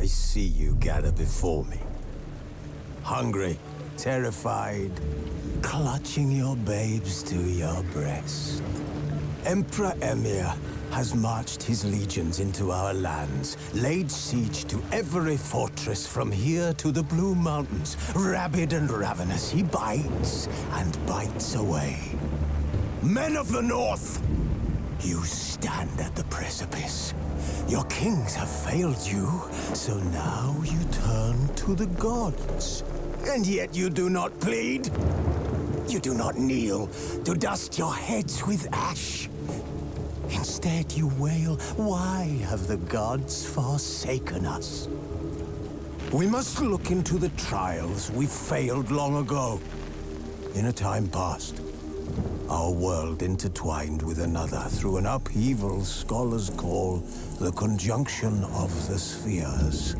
I see you gather before me. Hungry, terrified, clutching your babes to your breast. Emperor Emir has marched his legions into our lands, laid siege to every fortress from here to the Blue Mountains. Rabid and ravenous, he bites and bites away. Men of the North, you stand at the precipice. Your kings have failed you, so now you turn to the gods. And yet you do not plead. You do not kneel to dust your heads with ash. Instead, you wail, why have the gods forsaken us? We must look into the trials we failed long ago. In a time past, our world intertwined with another through an upheaval scholars call the conjunction of the spheres.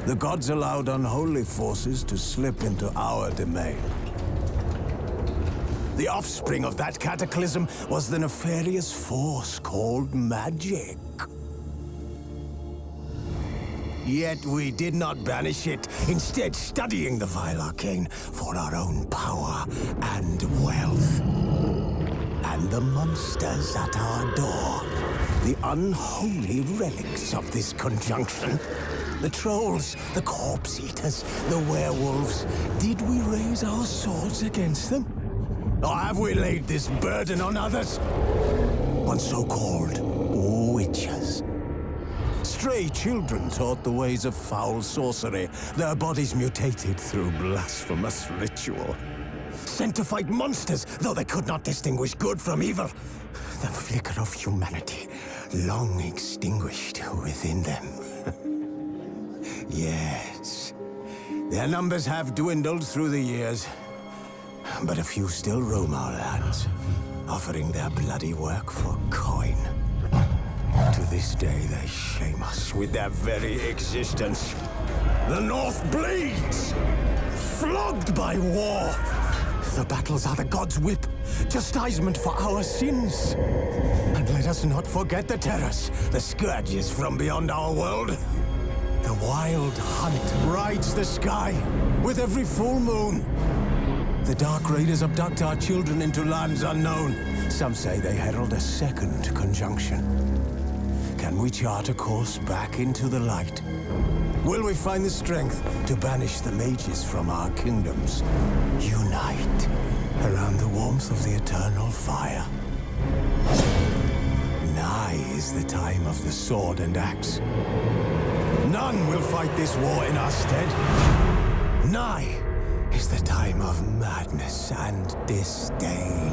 The gods allowed unholy forces to slip into our domain. The offspring of that cataclysm was the nefarious force called magic. Yet we did not banish it, instead studying the vile arcane for our own power and wealth. And the monsters at our door, the unholy relics of this conjunction. The trolls, the corpse-eaters, the werewolves. Did we raise our swords against them? Or have we laid this burden on others? On so-called witches. Stray children taught the ways of foul sorcery, their bodies mutated through blasphemous ritual. Sent to fight monsters, though they could not distinguish good from evil. The flicker of humanity, long extinguished within them. Yes, their numbers have dwindled through the years. But a few still roam our lands, offering their bloody work for coin. To this day, they shame us with their very existence. The North bleeds, flogged by war. The battles are the gods' whip, chastisement for our sins. And let us not forget the terrors, the scourges from beyond our world. The Wild Hunt rides the sky with every full moon. The Dark Raiders abduct our children into lands unknown. Some say they herald a second conjunction. Can we chart a course back into the light? Will we find the strength to banish the mages from our kingdoms? Unite around the warmth of the eternal fire. Nigh is the time of the sword and axe. None will fight this war in our stead. Nigh is the time of madness and disdain.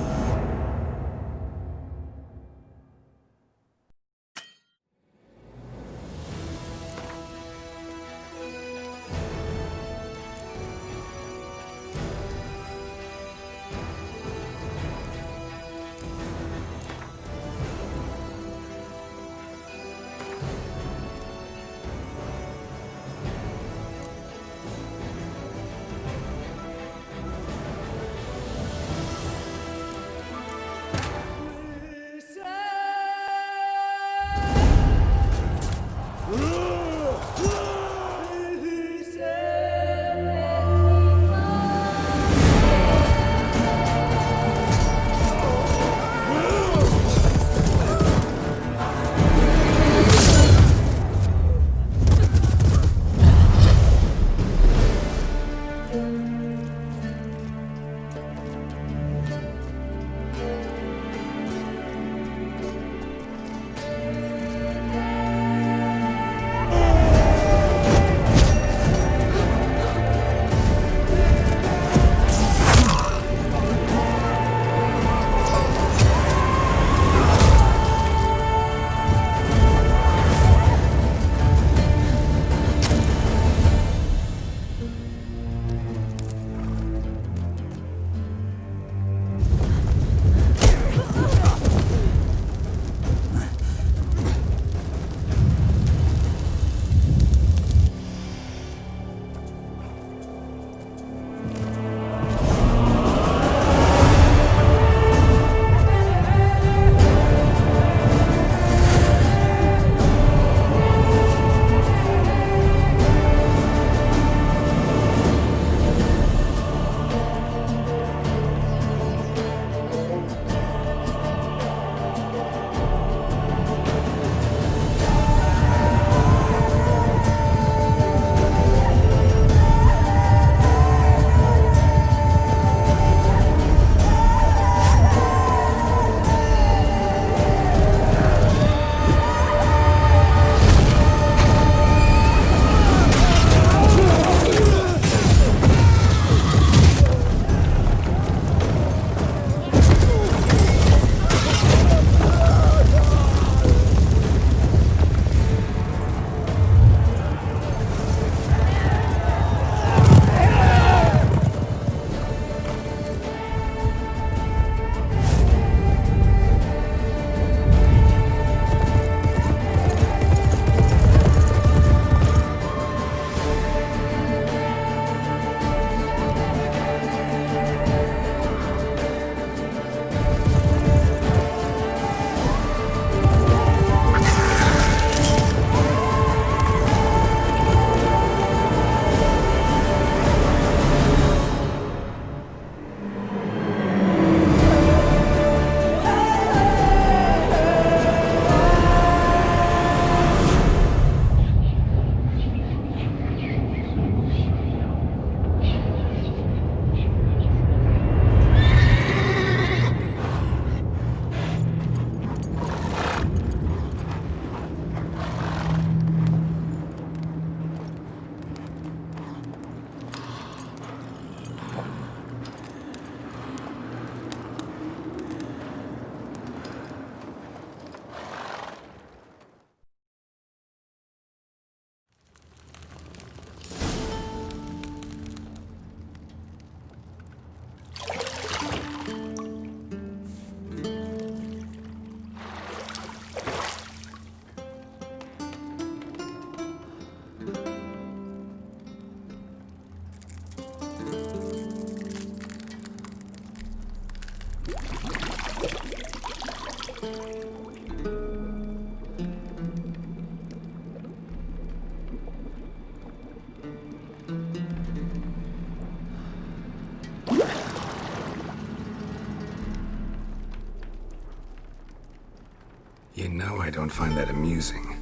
You know I don't find that amusing.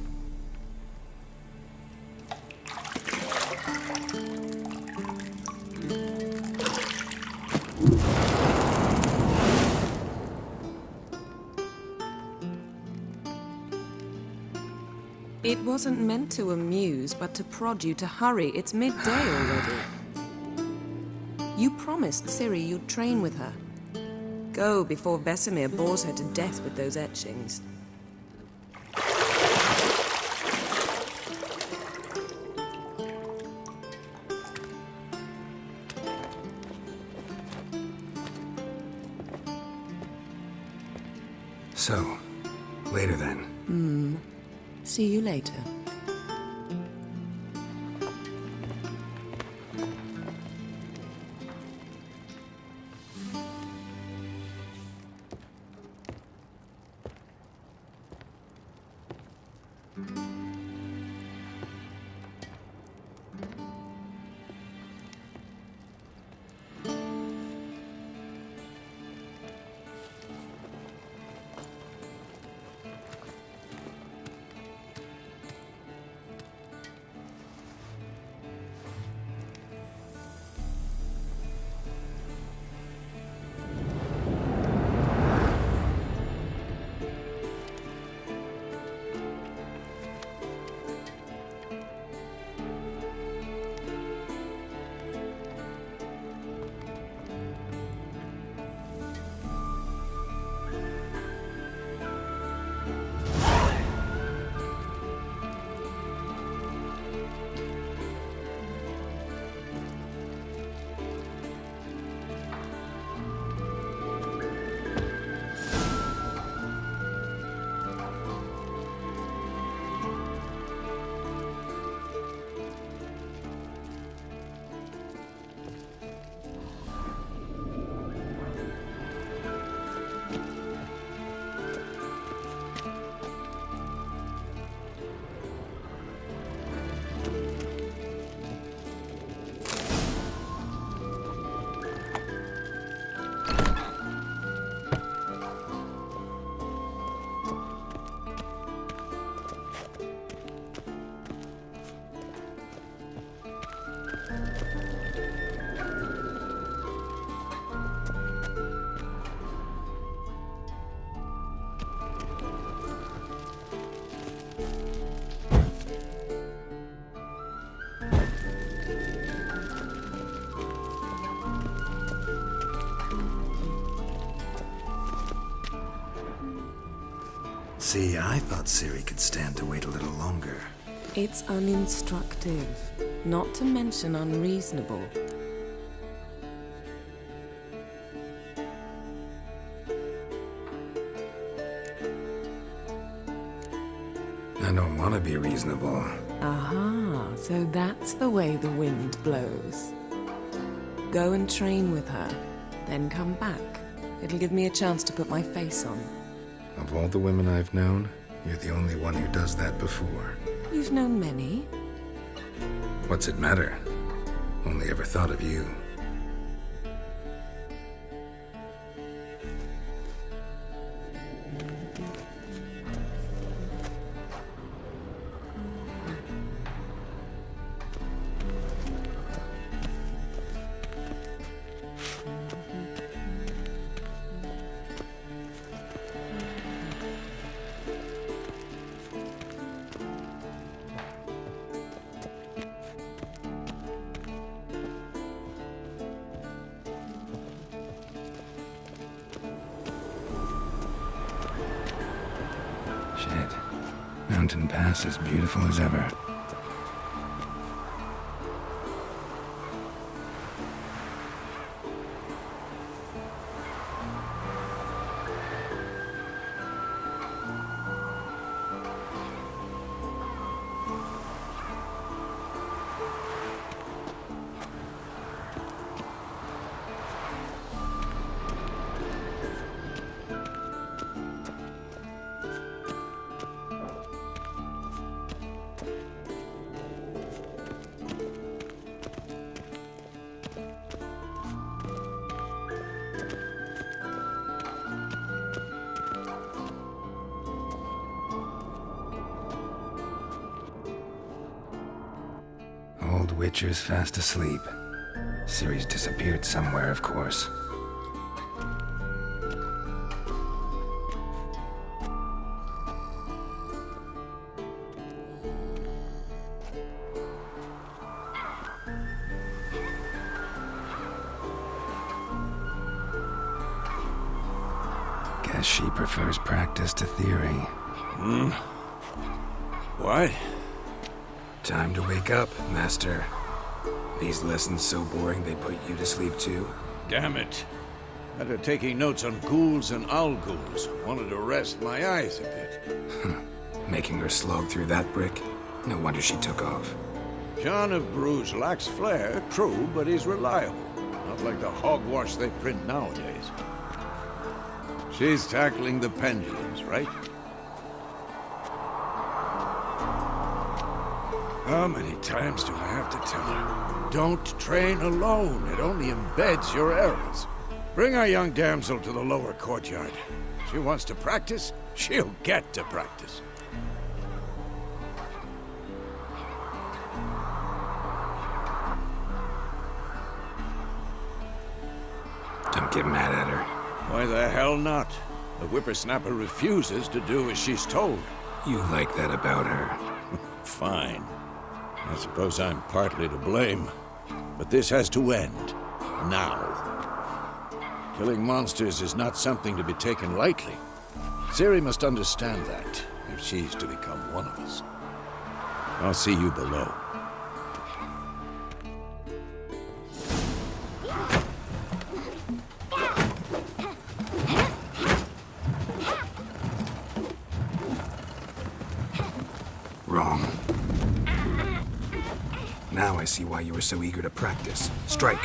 It wasn't meant to amuse, but to prod you to hurry. It's midday already. You promised Ciri you'd train with her. Go before Vesemir bores her to death with those etchings. So, later then. See you later. See, I thought Ciri could stand to wait a little longer. It's uninstructive, not to mention unreasonable. I don't want to be reasonable. Aha, so that's the way the wind blows. Go and train with her, then come back. It'll give me a chance to put my face on. Of all the women I've known, you're the only one who does that before. You've known many. What's it matter? Only ever thought of you. Shit. Mountain Pass as beautiful as ever. Witcher's fast asleep. Ciri's disappeared somewhere, of course. Guess she prefers practice to theory. What? Time to wake up, Master. These lessons so boring they put you to sleep too? Damn it. After taking notes on ghouls and owl-ghouls, wanted to rest my eyes a bit. Making her slog through that brick? No wonder she took off. John of Bruges lacks flair, true, but he's reliable. Not like the hogwash they print nowadays. She's tackling the pendulums, right? How many times do I have to tell her? Don't train alone. It only embeds your errors. Bring our young damsel to the lower courtyard. She wants to practice, she'll get to practice. Don't get mad at her. Why the hell not? The whippersnapper refuses to do as she's told. You like that about her. Fine. I suppose I'm partly to blame. But this has to end. Now. Killing monsters is not something to be taken lightly. Ciri must understand that, if she's to become one of us. I'll see you below. Wrong. Now I see why you were so eager to practice. Strike.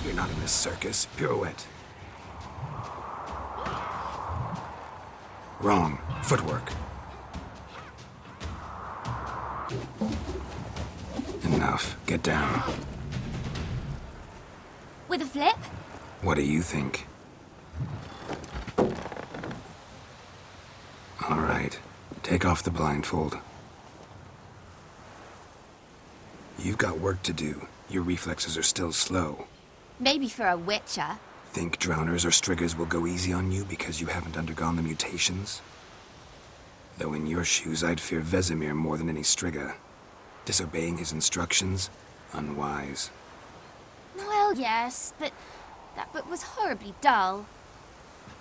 You're not in this circus. Pirouette. Wrong. Footwork. Enough. Get down. With a flip? What do you think? All right. Take off the blindfold. You've got work to do. Your reflexes are still slow. Maybe for a witcher. Think drowners or striggers will go easy on you because you haven't undergone the mutations? Though in your shoes, I'd fear Vesemir more than any strigger. Disobeying his instructions? Unwise. Well, yes, but that book was horribly dull.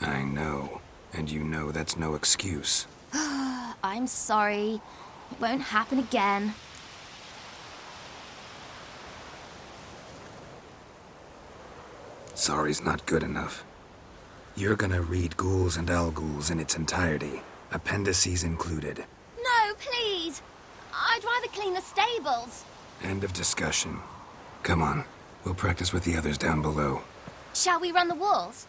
I know. And you know that's no excuse. I'm sorry. It won't happen again. Sorry's not good enough. You're gonna read Ghouls and Owl-Ghouls in its entirety, appendices included. No, please! I'd rather clean the stables. End of discussion. Come on, we'll practice with the others down below. Shall we run the walls?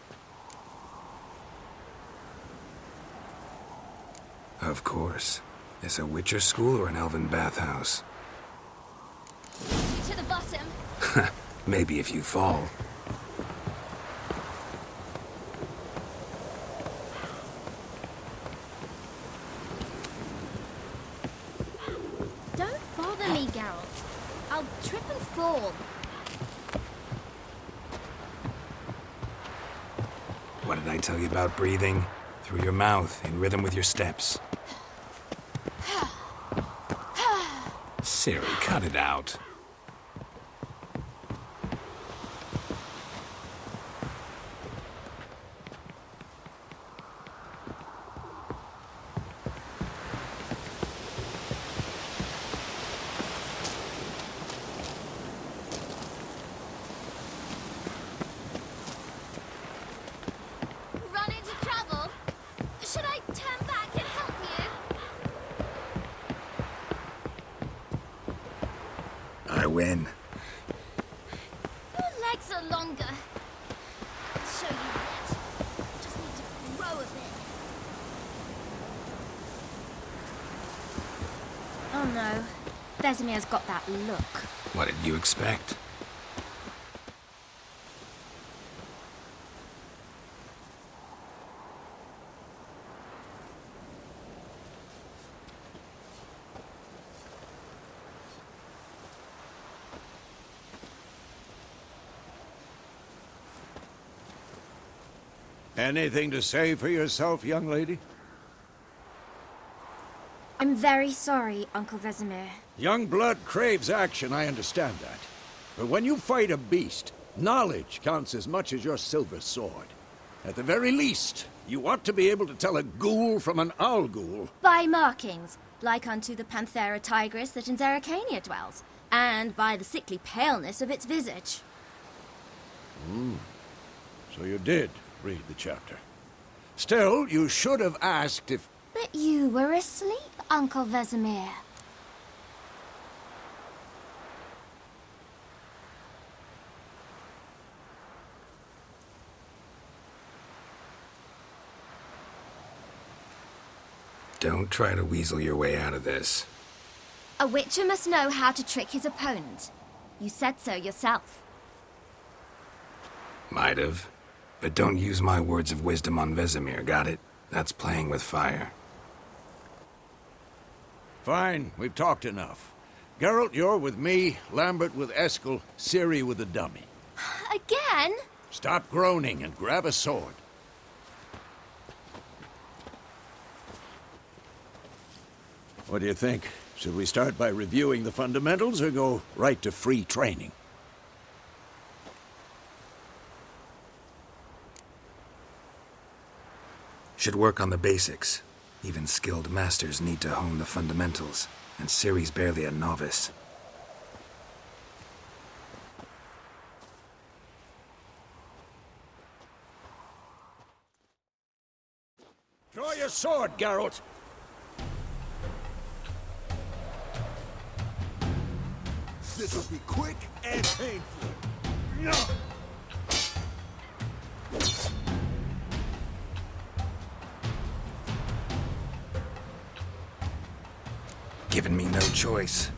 Of course. This a Witcher school or an elven bathhouse? To the bottom. Maybe if you fall. Don't bother me, Geralt. I'll trip and fall. What did I tell you about breathing? Through your mouth, in rhythm with your steps. Ciri, cut it out. Run into trouble? Should I turn back and help you? I win. Your legs are longer. I'll show you that. Just need to grow a bit. Oh no. Vesemir's got that look. What did you expect? Anything to say for yourself, young lady? I'm very sorry, Uncle Vesemir. Young blood craves action, I understand that. But when you fight a beast, knowledge counts as much as your silver sword. At the very least, you ought to be able to tell a ghoul from an owl ghoul. By markings, like unto the Panthera tigris that in Zeracania dwells, and by the sickly paleness of its visage. So you did read the chapter. Still, you should have asked if... But you were asleep, Uncle Vesemir. Don't try to weasel your way out of this. A witcher must know how to trick his opponent. You said so yourself. Might have. But don't use my words of wisdom on Vesemir, got it? That's playing with fire. Fine, we've talked enough. Geralt, you're with me, Lambert with Eskel, Ciri with the dummy. Again? Stop groaning and grab a sword. What do you think? Should we start by reviewing the fundamentals or go right to free training? Should work on the basics. Even skilled masters need to hone the fundamentals, and Ciri's barely a novice. Draw your sword, Geralt! This'll be quick and painful. Given me no choice.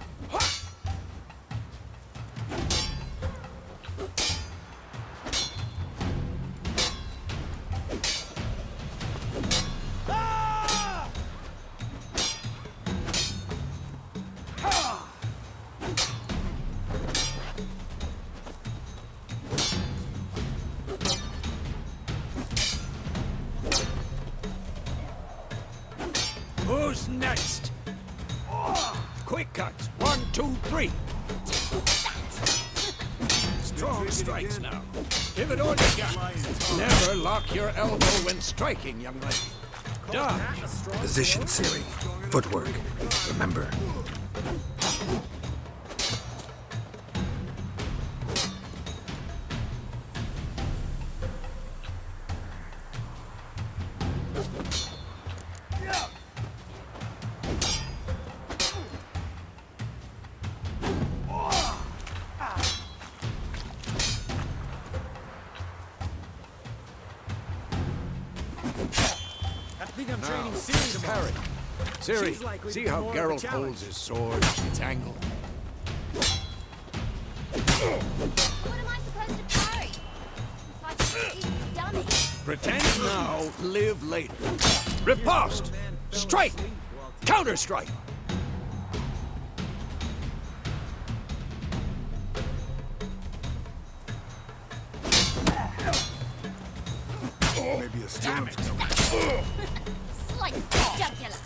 Who's next? Quick cuts. 1, 2, 3. Strong strikes now. Give it all you got. Never lock your elbow when striking, young lady. Dodge. Position, Ciri. Footwork. Remember. Ciri, see how Geralt holds his sword, its angle? What am I supposed to parry? If I just eat dummy. Pretend now, live later. Riposte! Strike! Counter-strike! Maybe a Damn it! Slice the jugular.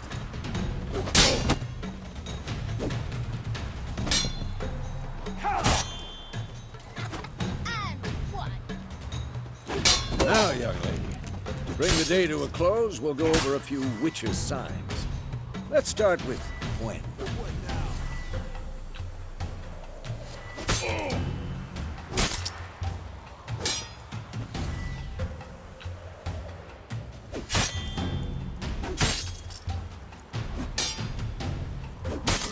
And one. Now, young lady, to bring the day to a close, we'll go over a few witches' signs. Let's start with when.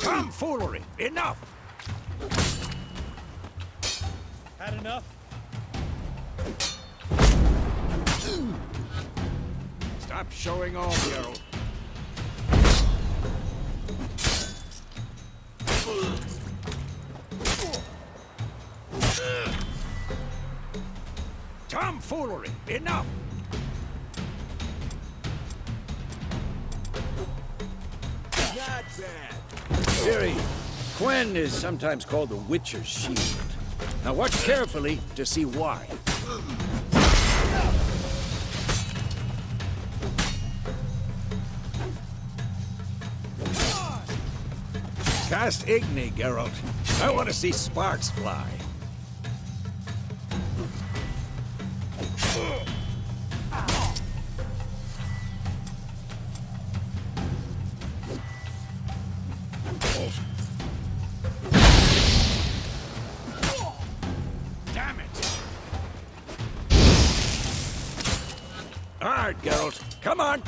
Tomfoolery! Enough! Had enough? Stop showing off, Geralt. Tomfoolery! Enough! Not bad. Siri, Quen is sometimes called the Witcher's Shield. Now watch carefully to see why. Cast Igni, Geralt. I want to see sparks fly. Damn it! All right, Geralt. Come on!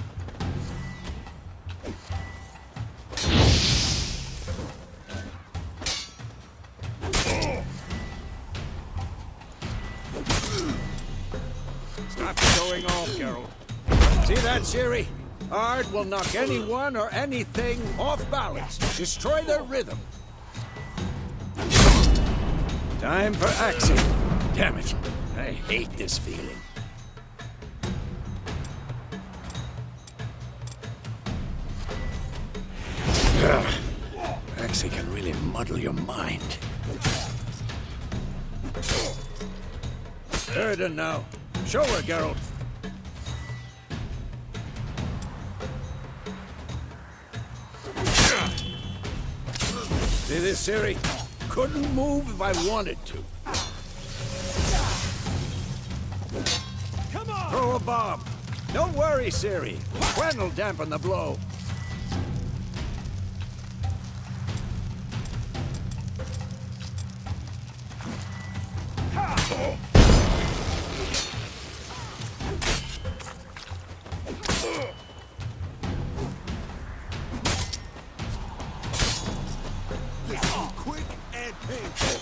Stop showing off, Geralt. See that, Ciri? Ard will knock anyone or anything off balance. Destroy their rhythm. Time for action. Damn it. I hate this feeling. Axie can really muddle your mind. Erden now. Show her, Geralt. See this, Ciri? Couldn't move if I wanted to. Come on! Throw a bomb. Don't worry, Ciri. Quen will dampen the blow. Quick and painful.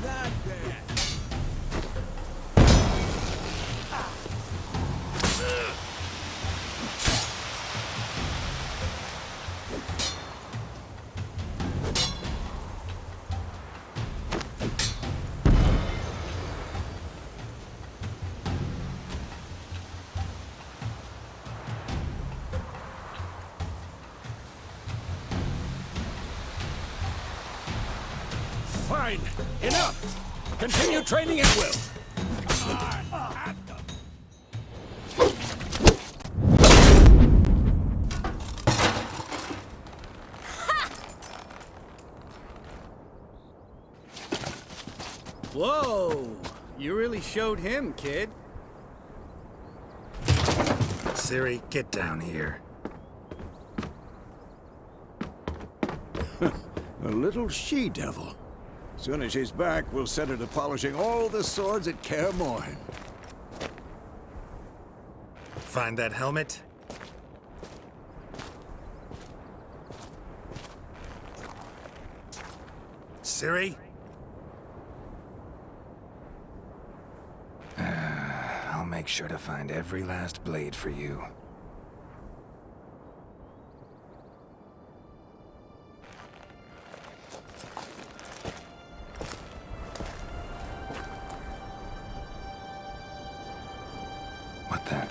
Not bad. Fine. Enough. Continue training at will. Whoa! You really showed him, kid. Ciri, get down here. A little she-devil. Soon as she's back, we'll set her to polishing all the swords at Kaer Morhen. Find that helmet? Ciri? I'll make sure to find every last blade for you. What the?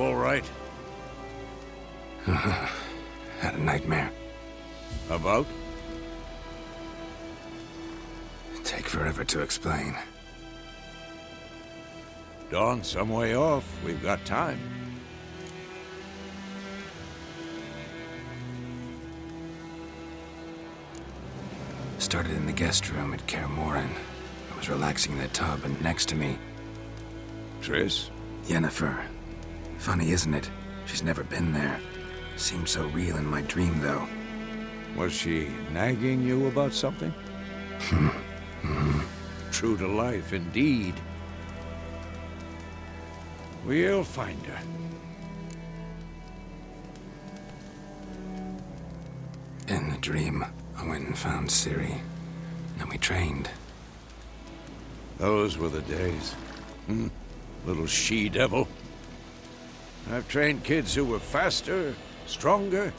all right? Had a nightmare. About? Take forever to explain. Dawn's some way off. We've got time. Started in the guest room at Kaer Morhen. I was relaxing in the tub, and next to me, Triss? Yennefer. Funny, isn't it? She's never been there. Seemed so real in my dream, though. Was she nagging you about something? True to life, indeed. We'll find her. In the dream, I went and found Ciri. Then we trained. Those were the days. Little she-devil. I've trained kids who were faster, stronger,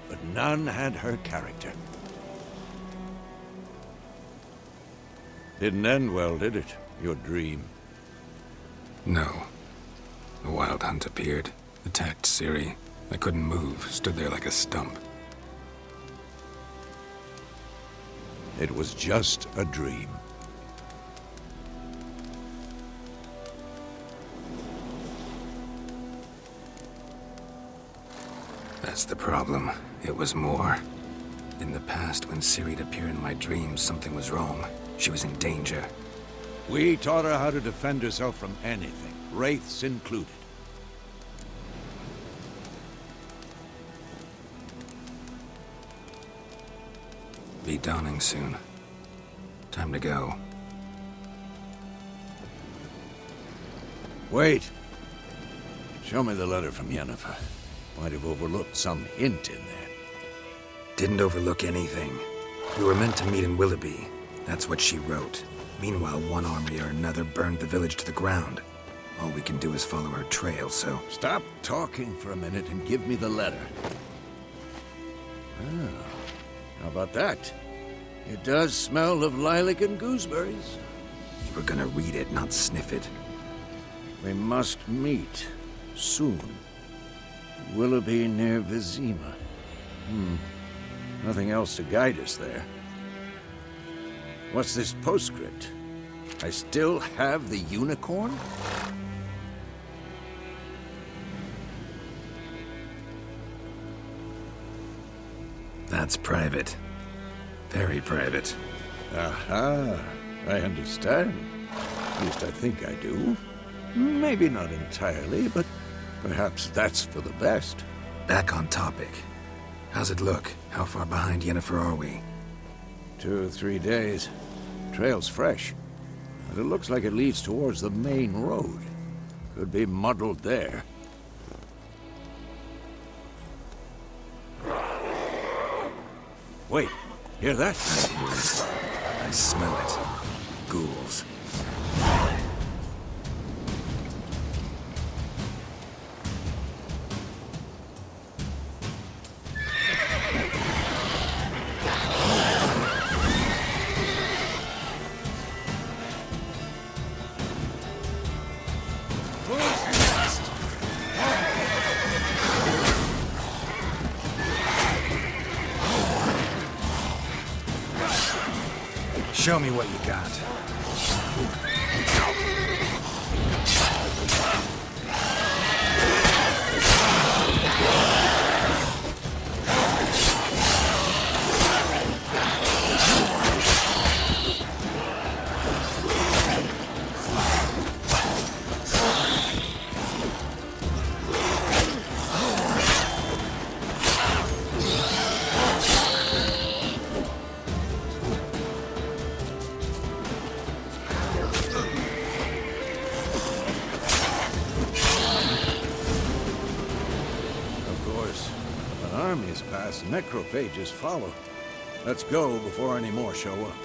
but none had her character. Didn't end well, did it? Your dream? No. The Wild Hunt appeared, attacked Ciri. I couldn't move, stood there like a stump. It was just a dream. That's the problem. It was more. In the past, when Ciri'd appear in my dreams, something was wrong. She was in danger. We taught her how to defend herself from anything, wraiths included. Be dawning soon. Time to go. Wait. Show me the letter from Yennefer. Might have overlooked some hint in there. Didn't overlook anything. We were meant to meet in Willoughby. That's what she wrote. Meanwhile, one army or another burned the village to the ground. All we can do is follow her trail, so... Stop talking for a minute and give me the letter. Ah, how about that? It does smell of lilac and gooseberries. You were gonna read it, not sniff it. We must meet soon. Willoughby near Vizima. Nothing else to guide us there. What's this postscript? I still have the unicorn? That's private. Very private. Aha, I understand. At least I think I do. Maybe not entirely, but perhaps that's for the best. Back on topic. How's it look? How far behind Yennefer are we? 2 or 3 days. Trail's fresh, but it looks like it leads towards the main road. Could be muddled there. Wait, hear that? I hear it. I smell it. Ghouls. Show me what you got. Armies pass, necrophages follow. Let's go before any more show up.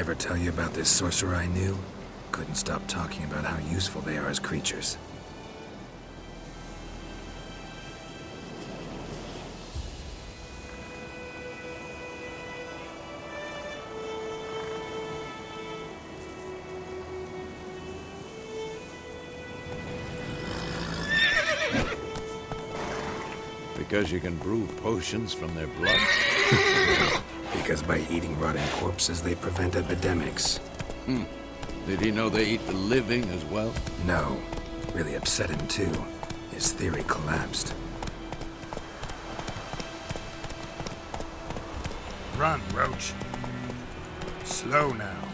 Ever tell you about this sorcerer I knew? Couldn't stop talking about how useful they are as creatures. Because you can brew potions from their blood? Because by eating rotting corpses, they prevent epidemics. Did he know they eat the living as well? No. Really upset him, too. His theory collapsed. Run, Roach. Slow now.